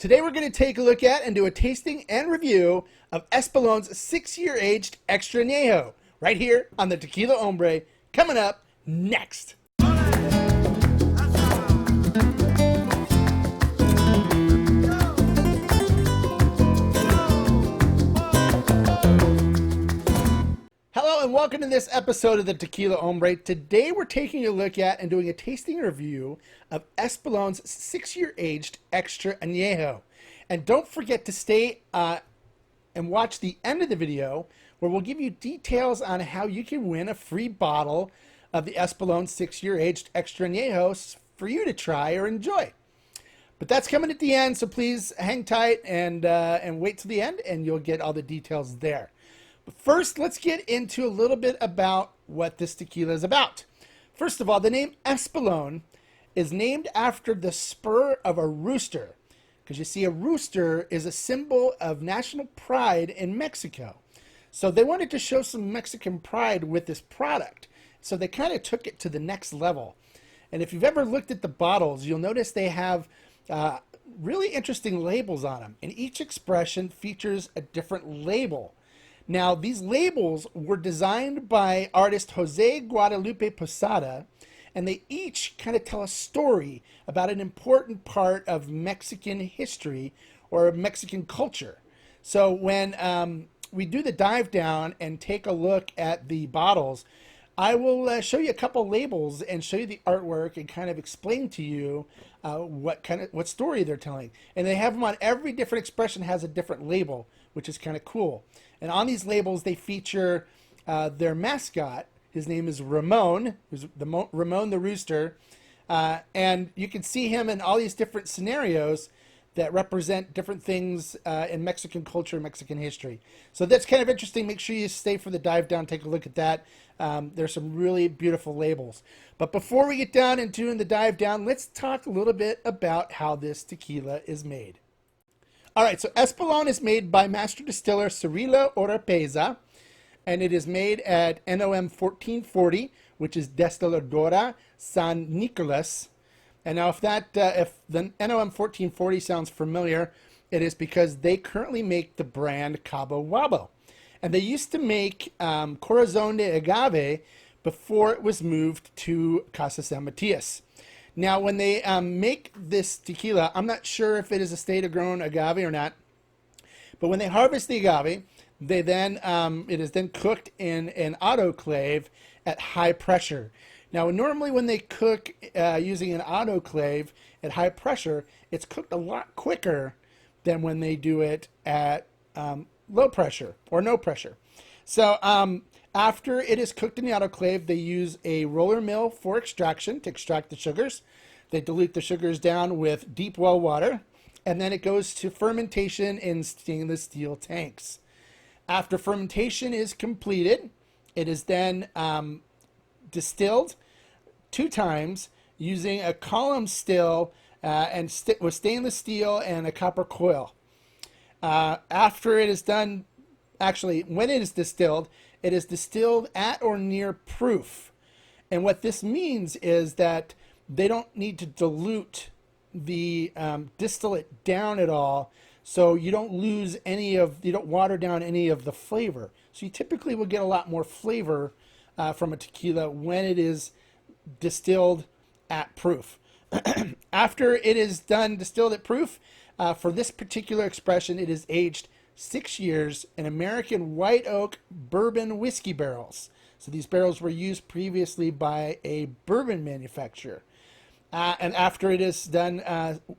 Today we're going to take a look at and do a tasting and review of Espolon's 6-year aged Extra Añejo right here on the Tequila Hombre, coming up next. Hello and welcome to this episode of the Tequila Hombre. Today we're taking a look at and doing a tasting review of Espolon's 6-year aged Extra Añejo. And don't forget to stay and watch the end of the video where we'll give you details on how you can win a free bottle of the Espolon 6-year aged Extra Añejo for you to try or enjoy. But that's coming at the end, so please hang tight and wait till the end and you'll get all the details there. But first, let's get into a little bit about what this tequila is about. First of all, the name Espolon is named after the spur of a rooster, because you see a rooster is a symbol of national pride in Mexico. So they wanted to show some Mexican pride with this product. So they kind of took it to the next level. And if you've ever looked at the bottles, you'll notice they have really interesting labels on them. And each expression features a different label. Now, these labels were designed by artist Jose Guadalupe Posada, and they each kind of tell a story about an important part of Mexican history or Mexican culture. So when we do the dive down and take a look at the bottles, I will show you a couple labels and show you the artwork and kind of explain to you what story they're telling. And they have them on every different expression has a different label, which is kind of cool. And on these labels, they feature their mascot. His name is Ramon, who's Ramon the rooster. And you can see him in all these different scenarios that represent different things in Mexican culture and Mexican history. So that's kind of interesting. Make sure you stay for the dive down, take a look at that. There's some really beautiful labels. But before we get down and doing the dive down, let's talk a little bit about how this tequila is made. All right, so Espolon is made by master distiller Cirilo Oropeza, and it is made at NOM 1440, which is Destiladora San Nicolas. And now if the NOM 1440 sounds familiar, it is because they currently make the brand Cabo Wabo. And they used to make Corazon de Agave before it was moved to Casa San Matias. Now, when they make this tequila, I'm not sure if it is a state-grown agave or not, but when they harvest the agave, they then it is then cooked in an autoclave at high pressure. Now, normally when they cook using an autoclave at high pressure, it's cooked a lot quicker than when they do it at low pressure or no pressure. So after it is cooked in the autoclave, they use a roller mill for extraction to extract the sugars. They dilute the sugars down with deep well water, and then it goes to fermentation in stainless steel tanks. After fermentation is completed, it is then distilled 2 times using a column still with stainless steel and a copper coil. After it is done, actually, when it is distilled at or near proof. And what this means is that they don't need to dilute the distillate down at all, so you don't you don't water down any of the flavor. So you typically will get a lot more flavor from a tequila when it is distilled at proof. After it is done distilled at proof, for this particular expression, it is aged 6 years in American white oak bourbon whiskey barrels. So these barrels were used previously by a bourbon manufacturer. And after it is done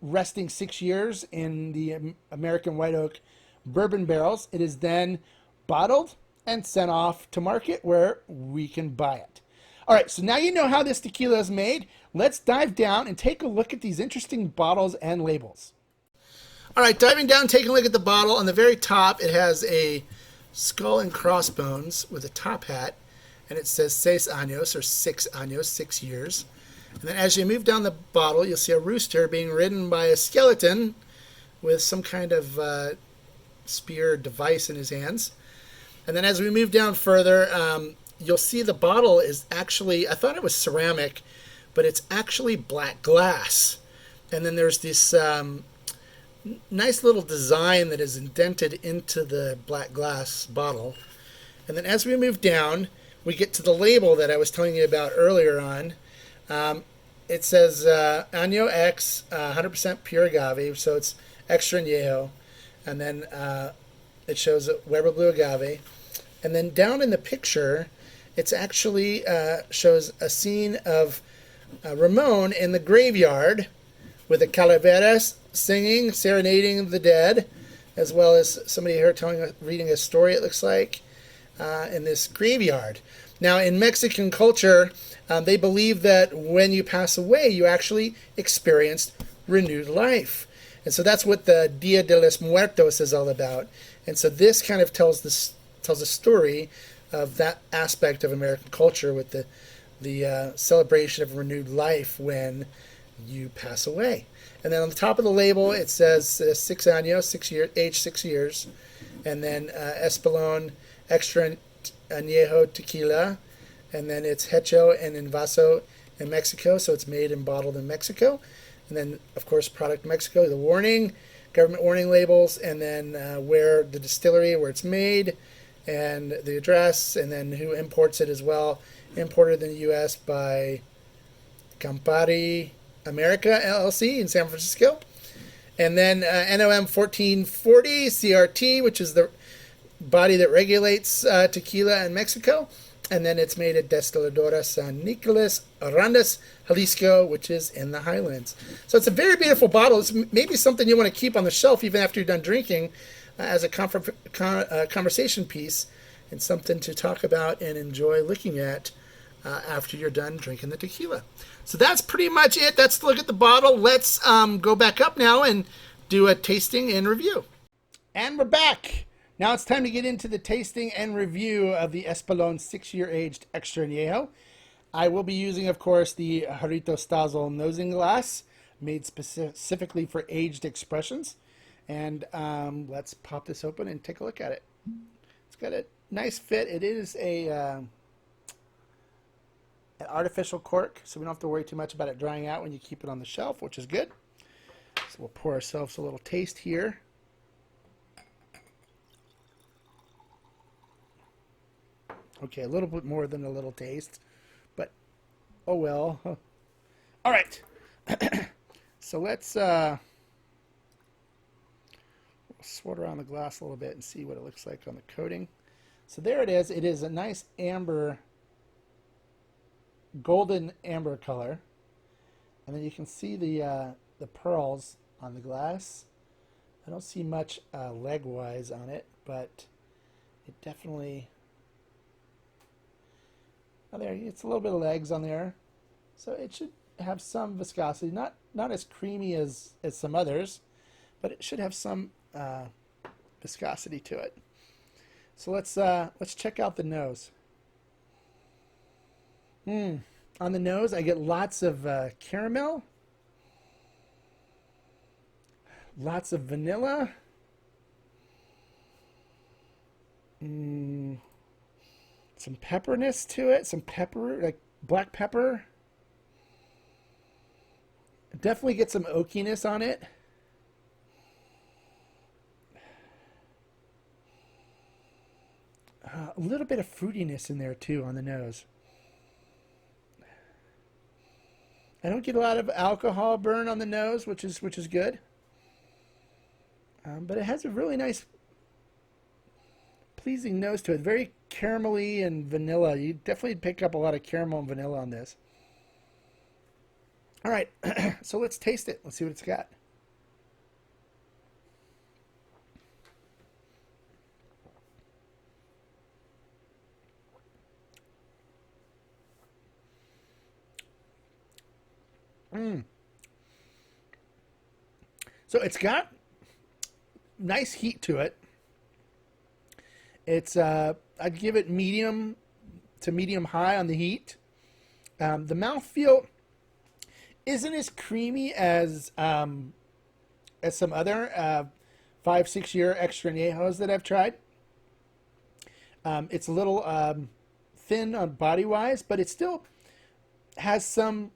resting 6 years in the American white oak bourbon barrels, it is then bottled and sent off to market where we can buy it. All right, so now you know how this tequila is made. Let's dive down and take a look at these interesting bottles and labels. All right, diving down, taking a look at the bottle. On the very top, it has a skull and crossbones with a top hat, and it says 6 años, or 6 años, 6 years. And then as you move down the bottle, you'll see a rooster being ridden by a skeleton with some kind of spear device in his hands. And then as we move down further, you'll see the bottle is actually, I thought it was ceramic, but it's actually black glass. And then there's this nice little design that is indented into the black glass bottle. And then as we move down, we get to the label that I was telling you about earlier on. Um, it says Añejo X, 100% pure agave, so it's extra añejo. And then it shows Weber Blue agave. And then down in the picture, it's actually shows a scene of Ramon in the graveyard with the calaveras singing, serenading the dead, as well as somebody here reading a story, it looks like, in this graveyard. Now, in Mexican culture, they believe that when you pass away, you actually experienced renewed life. And so that's what the Dia de los Muertos is all about. And so this kind of tells a story of that aspect of American culture with the celebration of renewed life when you pass away. And then on the top of the label, it says 6 años, age 6 years. And then Espolon Extra Añejo Tequila. And then it's hecho and envaso in Mexico, so it's made and bottled in Mexico. And then, of course, product Mexico, the warning, government warning labels, and then where the distillery, where it's made, and the address, and then who imports it as well. Imported in the U.S. by Campari America LLC in San Francisco. And then NOM 1440 CRT, which is the body that regulates tequila in Mexico. And then it's made at Destiladora San Nicolas Arandas, Jalisco, which is in the Highlands. So it's a very beautiful bottle. It's maybe something you want to keep on the shelf even after you're done drinking as a conversation piece, and something to talk about and enjoy looking at after you're done drinking the tequila. So that's pretty much it. That's the look at the bottle. Let's go back up now and do a tasting and review. And we're back. Now it's time to get into the tasting and review of the Espolon 6-year aged Extra Añejo. I will be using, of course, the Jarrito Stazel nosing glass, made specifically for aged expressions. And let's pop this open and take a look at it. It's got a nice fit. It is an artificial cork, so we don't have to worry too much about it drying out when you keep it on the shelf, which is good. So we'll pour ourselves a little taste here. Okay, a little bit more than a little taste, but oh well. All right, so let's swirl around the glass a little bit and see what it looks like on the coating. So there it is. It is a nice amber, golden amber color, and then you can see the pearls on the glass. I don't see much leg-wise on it, but it definitely. Oh, there, it's a little bit of legs on there, so it should have some viscosity. Not as creamy as some others, but it should have some viscosity to it. So let's check out the nose. On the nose, I get lots of caramel, lots of vanilla. Some pepperness to it, some pepper, like black pepper. Definitely get some oakiness on it. A little bit of fruitiness in there too on the nose. I don't get a lot of alcohol burn on the nose, which is good. But it has a really nice, pleasing nose to it. Very caramelly and vanilla. You definitely pick up a lot of caramel and vanilla on this. All right, so let's taste it. Let's see what it's got. So it's got nice heat to it. It's I'd give it medium to medium high on the heat. The mouthfeel isn't as creamy as some other 5-6 year extra añejos that I've tried. It's a little thin on body wise, but it still has some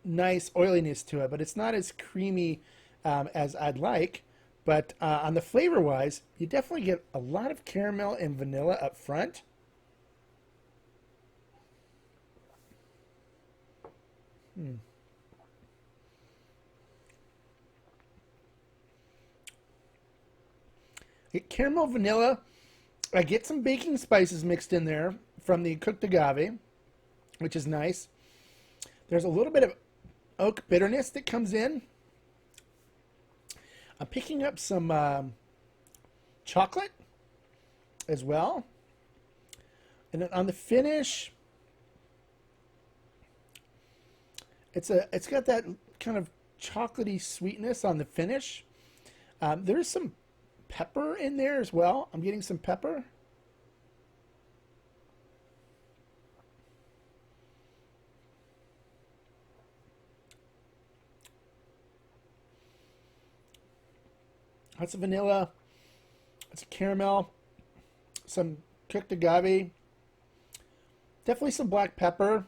nice oiliness to it. But it's not as creamy as I'd like. But on the flavor wise, you definitely get a lot of caramel and vanilla up front. Get caramel, vanilla. I get some baking spices mixed in there from the cooked agave, which is nice. There's a little bit of oak bitterness that comes in. I'm picking up some chocolate as well. And then on the finish, it's got that kind of chocolatey sweetness on the finish. There's some pepper in there as well. I'm getting some pepper. Lots of vanilla. Lots of caramel. Some cooked agave. Definitely some black pepper.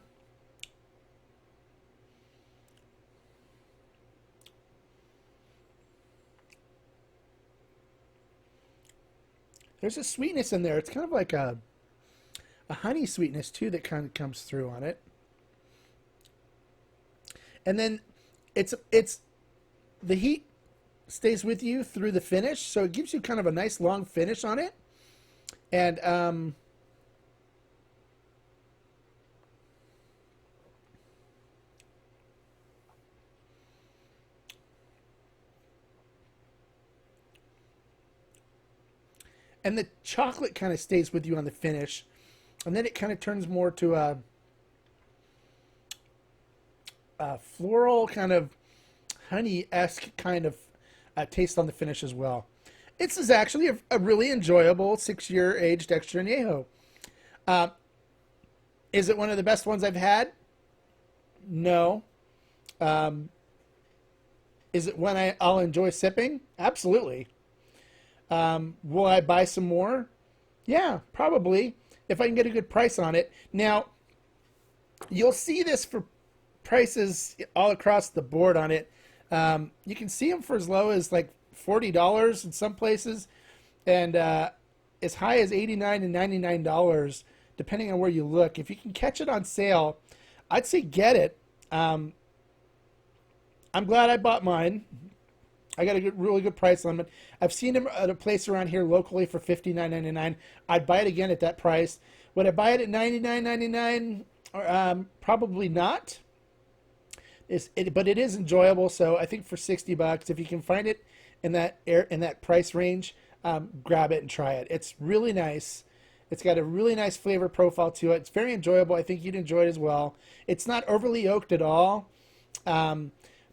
There's a sweetness in there. It's kind of like a honey sweetness too that kind of comes through on it. And then it's the heat stays with you through the finish, so it gives you kind of a nice long finish on it. And and the chocolate kind of stays with you on the finish, and then it kind of turns more to a floral kind of honey-esque kind of taste on the finish as well. This is actually a really enjoyable 6-year aged extra añejo. Is it one of the best ones I've had? No. Is it one I'll enjoy sipping? Absolutely. Will I buy some more? Yeah, probably, if I can get a good price on it. Now, you'll see this for prices all across the board on it. You can see them for as low as like $40 in some places, and as high as $89 and $99, depending on where you look. If you can catch it on sale, I'd say get it. I'm glad I bought mine. I got a really good price on it. I've seen them at a place around here locally for $59.99. I'd buy it again at that price. Would I buy it at $99.99? Probably not. But it is enjoyable. So I think for $60, if you can find it in that price range, grab it and try it. It's really nice. It's got a really nice flavor profile to it. It's very enjoyable. I think you'd enjoy it as well. It's not overly oaked at all.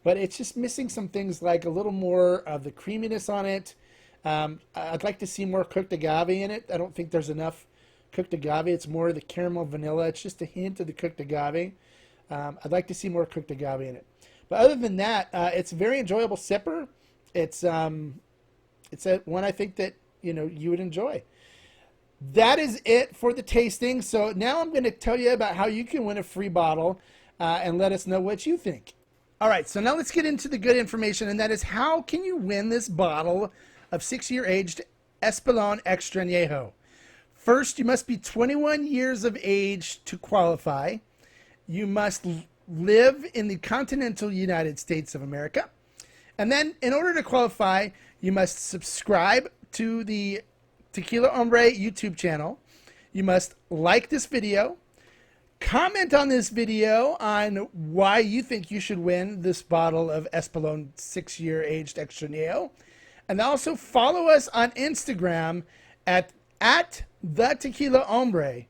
But it's just missing some things like a little more of the creaminess on it. I'd like to see more cooked agave in it. I don't think there's enough cooked agave. It's more of the caramel vanilla. It's just a hint of the cooked agave. I'd like to see more cooked agave in it. But other than that, it's a very enjoyable sipper. It's one I think that you would enjoy. That is it for the tasting. So now I'm going to tell you about how you can win a free bottle and let us know what you think. All right, so now let's get into the good information, and that is how can you win this bottle of 6-year aged Espolon Extra Añejo. First, you must be 21 years of age to qualify. You must live in the continental United States of America. And then, in order to qualify, you must subscribe to the Tequila Hombre YouTube channel. You must like this video. Comment on this video on why you think you should win this bottle of Espolon 6-year aged extra añejo. And also follow us on Instagram at the Tequila Hombre.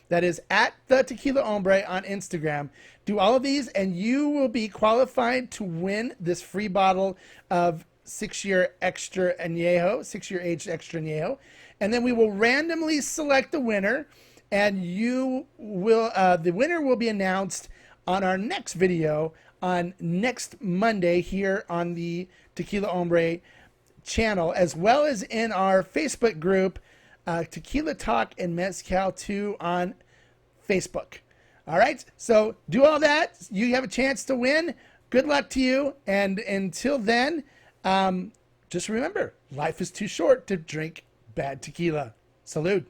That is at the Tequila Hombre on Instagram. Do all of these and you will be qualified to win this free bottle of 6-year extra añejo, 6-year aged extra añejo. And then we will randomly select the winner. And the winner will be announced on our next video on next Monday here on the Tequila Hombre channel, as well as in our Facebook group, Tequila Talk and Mezcal 2 on Facebook. All right, so do all that. You have a chance to win. Good luck to you. And until then, just remember, life is too short to drink bad tequila. Salud.